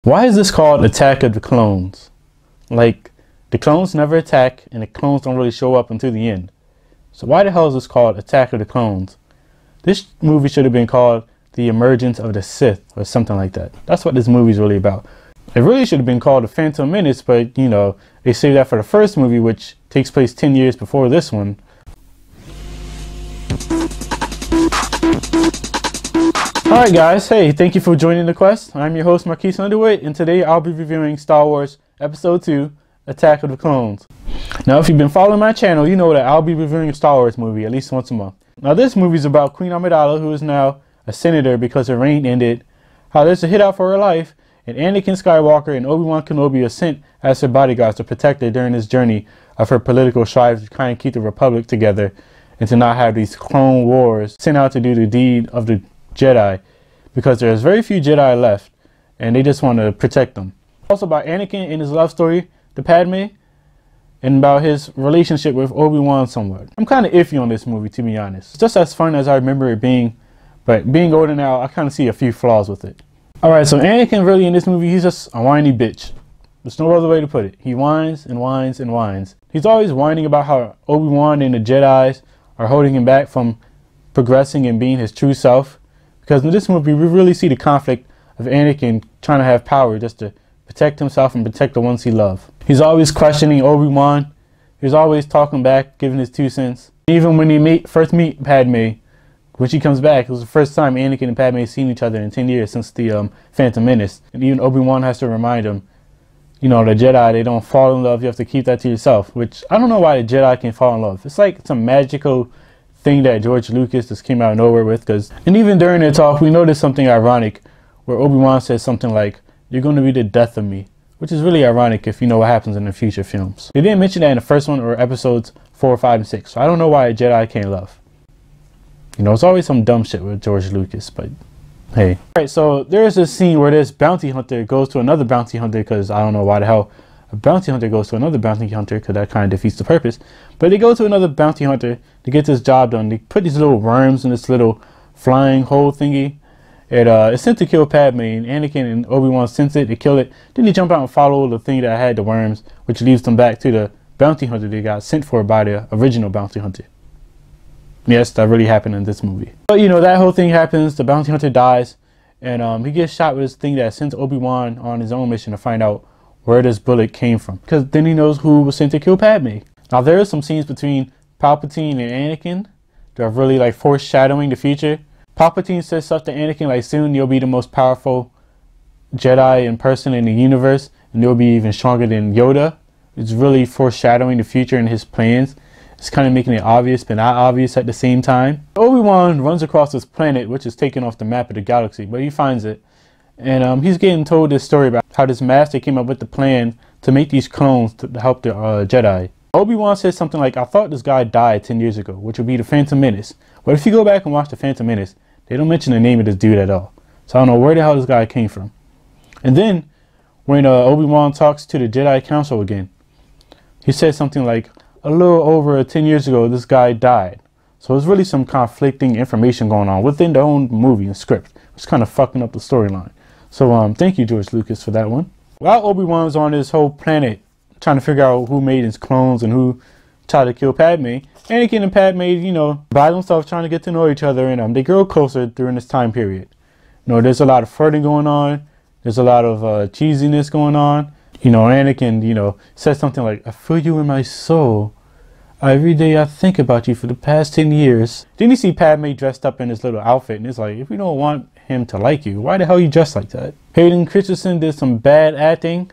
Why is this called Attack of the Clones? Like, the clones never attack and the clones don't really show up until the end. So why the hell is this called Attack of the Clones? This movie should have been called The Emergence of the Sith or something like that. That's what this movie's really about. It really should have been called The Phantom Menace, but you know, they saved that for the first movie, which takes place 10 years before this one. Alright guys, hey, thank you for joining the quest. I'm your host Marques Underwood, and today I'll be reviewing Star Wars Episode 2, Attack of the Clones. Now if you've been following my channel, you know that I'll be reviewing a Star Wars movie at least once a month. Now this movie is about Queen Amidala, who is now a senator because her reign ended, how there's a hit out for her life, and Anakin Skywalker and Obi-Wan Kenobi are sent as her bodyguards to protect her during this journey of her political strife to try and keep the Republic together and to not have these clone wars sent out to do the deed of the Jedi, because there's very few Jedi left and they just want to protect them. Also about Anakin and his love story to Padme, and about his relationship with Obi-Wan somewhat. I'm kind of iffy on this movie, to be honest. It's just as fun as I remember it being, but being older now, I kind of see a few flaws with it. Alright, so Anakin really in this movie, he's just a whiny bitch. There's no other way to put it. He whines and whines and whines. He's always whining about how Obi-Wan and the Jedis are holding him back from progressing and being his true self. Because in this movie, we really see the conflict of Anakin trying to have power just to protect himself and protect the ones he loves. He's always questioning Obi-Wan. He's always talking back, giving his 2 cents. Even when he first meet Padme, when she comes back, it was the first time Anakin and Padme seen each other in 10 years since the Phantom Menace. And even Obi-Wan has to remind him, you know, the Jedi, they don't fall in love. You have to keep that to yourself. Which, I don't know why the Jedi can fall in love. It's like some magical thing that George Lucas just came out of nowhere with. And even during their talk, we noticed something ironic where Obi-Wan says something like, "You're going to be the death of me," which is really ironic if you know what happens in the future films. They didn't mention that in the first one or episodes 4, 5, and 6. So I don't know why a Jedi can't love. You know, it's always some dumb shit with George Lucas, but hey. Alright, so there's this scene where this bounty hunter goes to another bounty hunter, because I don't know why the hell a bounty hunter goes to another bounty hunter, because that kind of defeats the purpose. But they go to another bounty hunter to get this job done. They put these little worms in this little flying hole thingy. It's sent to kill Padme, and Anakin and Obi-Wan sense it, they kill it. Then they jump out and follow the thing that had the worms, which leads them back to the bounty hunter they got sent for by the original bounty hunter. Yes, that really happened in this movie. But you know, that whole thing happens, the bounty hunter dies, and he gets shot with this thing that sends Obi-Wan on his own mission to find out where this bullet came from, because then he knows who was sent to kill Padme. Now there are some scenes between Palpatine and Anakin that are really like foreshadowing the future. Palpatine says stuff to Anakin like, "Soon you'll be the most powerful Jedi in person in the universe, and you'll be even stronger than Yoda." It's really foreshadowing the future and his plans. It's kind of making it obvious but not obvious at the same time. Obi-Wan runs across this planet which is taken off the map of the galaxy, but he finds it. And he's getting told this story about how this master came up with the plan to make these clones to help the Jedi. Obi-Wan says something like, "I thought this guy died 10 years ago," which would be the Phantom Menace. But if you go back and watch the Phantom Menace, they don't mention the name of this dude at all. So I don't know where the hell this guy came from. And then when Obi-Wan talks to the Jedi Council again, he says something like, "A little over 10 years ago, this guy died." So there's really some conflicting information going on within their own movie and script, which is kind of fucking up the storyline. So thank you, George Lucas, for that one. While Obi-Wan was on this whole planet trying to figure out who made his clones and who tried to kill Padme, Anakin and Padme, you know, by themselves trying to get to know each other, and they grow closer during this time period. You know, there's a lot of flirting going on. There's a lot of cheesiness going on. You know, Anakin, you know, says something like, "I feel you in my soul. Every day I think about you for the past 10 years. Then you see Padme dressed up in this little outfit, and it's like, if you don't want him to like you, why the hell you dressed like that? Hayden Christensen did some bad acting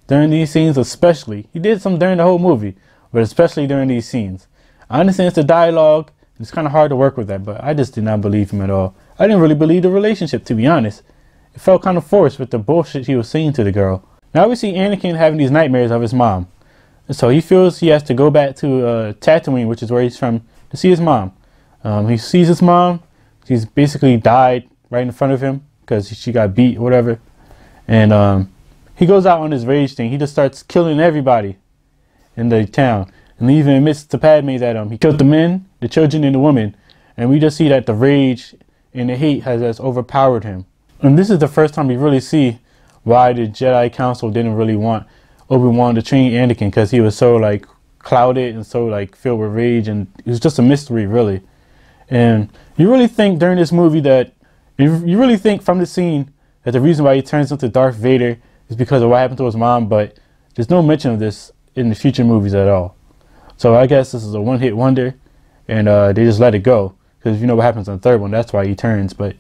during these scenes, especially. He did some during the whole movie, but especially during these scenes. I understand it's the dialogue. It's kind of hard to work with that, but I just did not believe him at all. I didn't really believe the relationship, to be honest. It felt kind of forced with the bullshit he was saying to the girl. Now we see Anakin having these nightmares of his mom. And so he feels he has to go back to Tatooine, which is where he's from, to see his mom. He sees his mom. She's basically died right in front of him because she got beat or whatever. And he goes out on his rage thing. He just starts killing everybody in the town. And he even admits to Padme that he killed the men, the children, and the women. And we just see that the rage and the hate has overpowered him. And this is the first time we really see why the Jedi Council didn't really want Obi-Wan to train Anakin, because he was so like clouded and so like filled with rage, and it was just a mystery really. And you really think during this movie that you really think from the scene that the reason why he turns into Darth Vader is because of what happened to his mom, but there's no mention of this in the future movies at all. So I guess this is a one-hit wonder, and they just let it go, because you know what happens in the third one, that's why he turns. But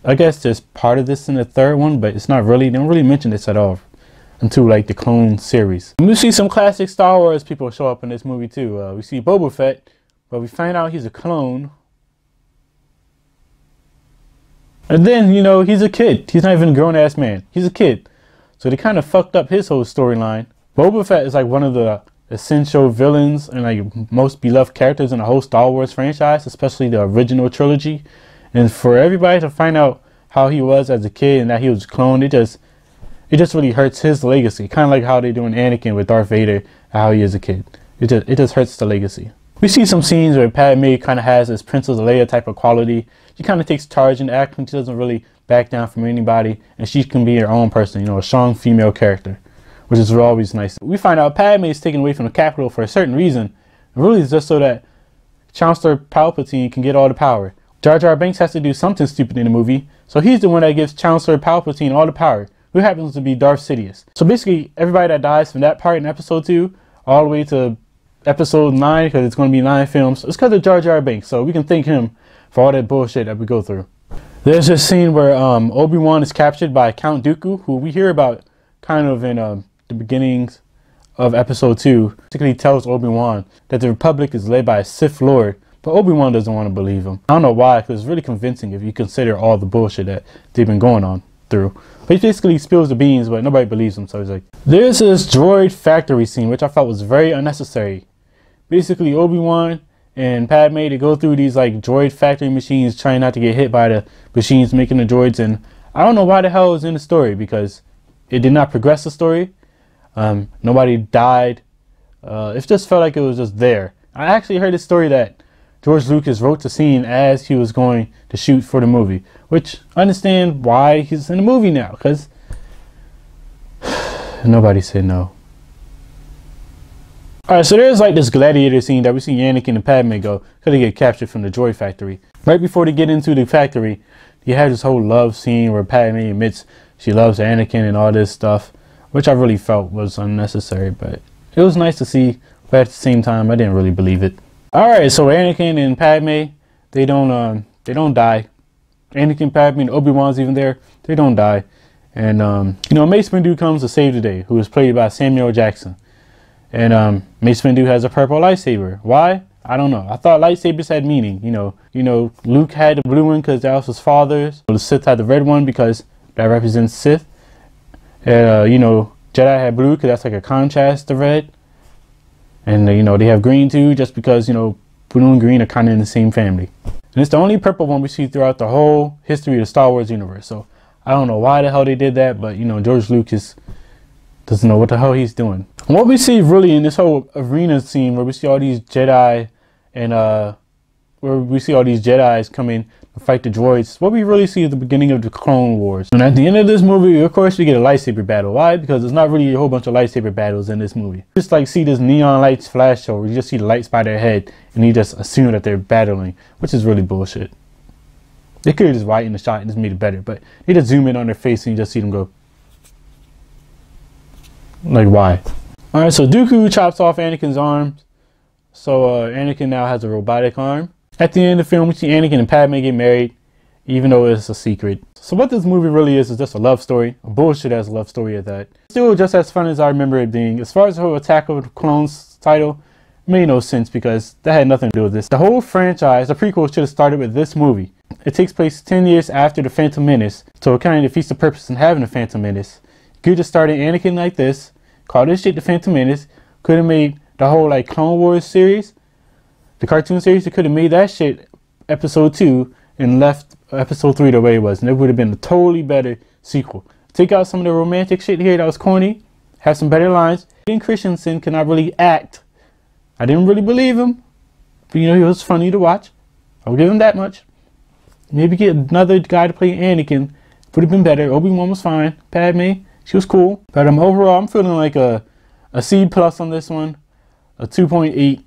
I guess there's part of this in the third one, but it's not really, they don't really mention this at all until like the Clone series. And we see some classic Star Wars people show up in this movie too. We see Boba Fett, but we find out he's a clone. And then, you know, he's a kid. He's not even a grown-ass man. He's a kid. So they kind of fucked up his whole storyline. Boba Fett is like one of the essential villains and like most beloved characters in the whole Star Wars franchise, especially the original trilogy. And for everybody to find out how he was as a kid and that he was cloned, it just really hurts his legacy. Kind of like how they do in Anakin with Darth Vader and how he is a kid. It just hurts the legacy. We see some scenes where Padme kind of has this Princess Leia type of quality. She kind of takes charge in the action. She doesn't really back down from anybody, and she can be her own person, you know, a strong female character, which is always nice. We find out Padme is taken away from the capital for a certain reason. It really is just so that Chancellor Palpatine can get all the power. Jar Jar Binks has to do something stupid in the movie, so he's the one that gives Chancellor Palpatine all the power, who happens to be Darth Sidious. So basically, everybody that dies from that part in episode 2 all the way to episode 9, because it's going to be 9 films, it's because of Jar Jar Binks, so we can thank him for all that bullshit that we go through. There's this scene where Obi-Wan is captured by Count Dooku, who we hear about kind of in the beginnings of episode 2. Basically tells Obi-Wan that the Republic is led by a Sith Lord, but Obi-Wan doesn't want to believe him. I don't know why, because it's really convincing if you consider all the bullshit that they've been going on through. But he basically spills the beans, but nobody believes him, so he's like... There's this droid factory scene, which I felt was very unnecessary. Basically, Obi-Wan and Padme, they go through these like droid factory machines trying not to get hit by the machines making the droids, and I don't know why the hell it was in the story, because it did not progress the story. Nobody died. It just felt like it was just there. I actually heard a story that George Lucas wrote the scene as he was going to shoot for the movie, which I understand why he's in the movie now, because nobody said no. Alright, so there's like this gladiator scene that we see Anakin and Padme go because they get captured from the droid factory. Right before they get into the factory, you have this whole love scene where Padme admits she loves Anakin and all this stuff, which I really felt was unnecessary, but it was nice to see, but at the same time I didn't really believe it. Alright, so Anakin and Padme, they don't die. Anakin, Padme, and Obi-Wan's even there, they don't die. And you know, Mace Windu comes to save the day, who was played by Samuel Jackson. And Mace Windu has a purple lightsaber. Why? I don't know. I thought lightsabers had meaning. You know, Luke had the blue one because that was his father's. The Sith had the red one because that represents Sith. You know, Jedi had blue because that's like a contrast to red. And you know, they have green too, just because, you know, blue and green are kind of in the same family. And it's the only purple one we see throughout the whole history of the Star Wars universe. So I don't know why the hell they did that, but you know, George Lucas doesn't know what the hell he's doing. And what we see really in this whole arena scene where we see all these Jedi and where we see all these Jedis come in to fight the droids, what we really see is the beginning of the Clone Wars. And at the end of this movie, of course, we get a lightsaber battle. Why? Because there's not really a whole bunch of lightsaber battles in this movie. Just like see this neon lights flash show where you just see the lights by their head and you just assume that they're battling, which is really bullshit. They could have just widened the shot and just made it better, but they just zoom in on their face and you just see them go. Like, why? Alright, so Dooku chops off Anakin's arms. So Anakin now has a robotic arm. At the end of the film, we see Anakin and Padme get married, even though it's a secret. So what this movie really is just a love story. A bullshit ass love story at that. Still just as fun as I remember it being. As far as the whole Attack of the Clones title, it made no sense because that had nothing to do with this. The whole franchise, the prequel, should have started with this movie. It takes place 10 years after the Phantom Menace, so it kind of defeats the purpose in having a Phantom Menace. You could just started Anakin like this, call this shit the Phantom Menace, could have made the whole like Clone Wars series, the cartoon series, they could have made that shit episode 2 and left episode 3 the way it was, and it would have been a totally better sequel. Take out some of the romantic shit here that was corny, have some better lines. Hayden Christensen cannot really act. I didn't really believe him, but you know, he was funny to watch. I'll give him that much. Maybe get another guy to play Anakin, would have been better. Obi-Wan was fine. Padme, She was cool. But overall, I'm feeling like a C+ on this one, a 2.8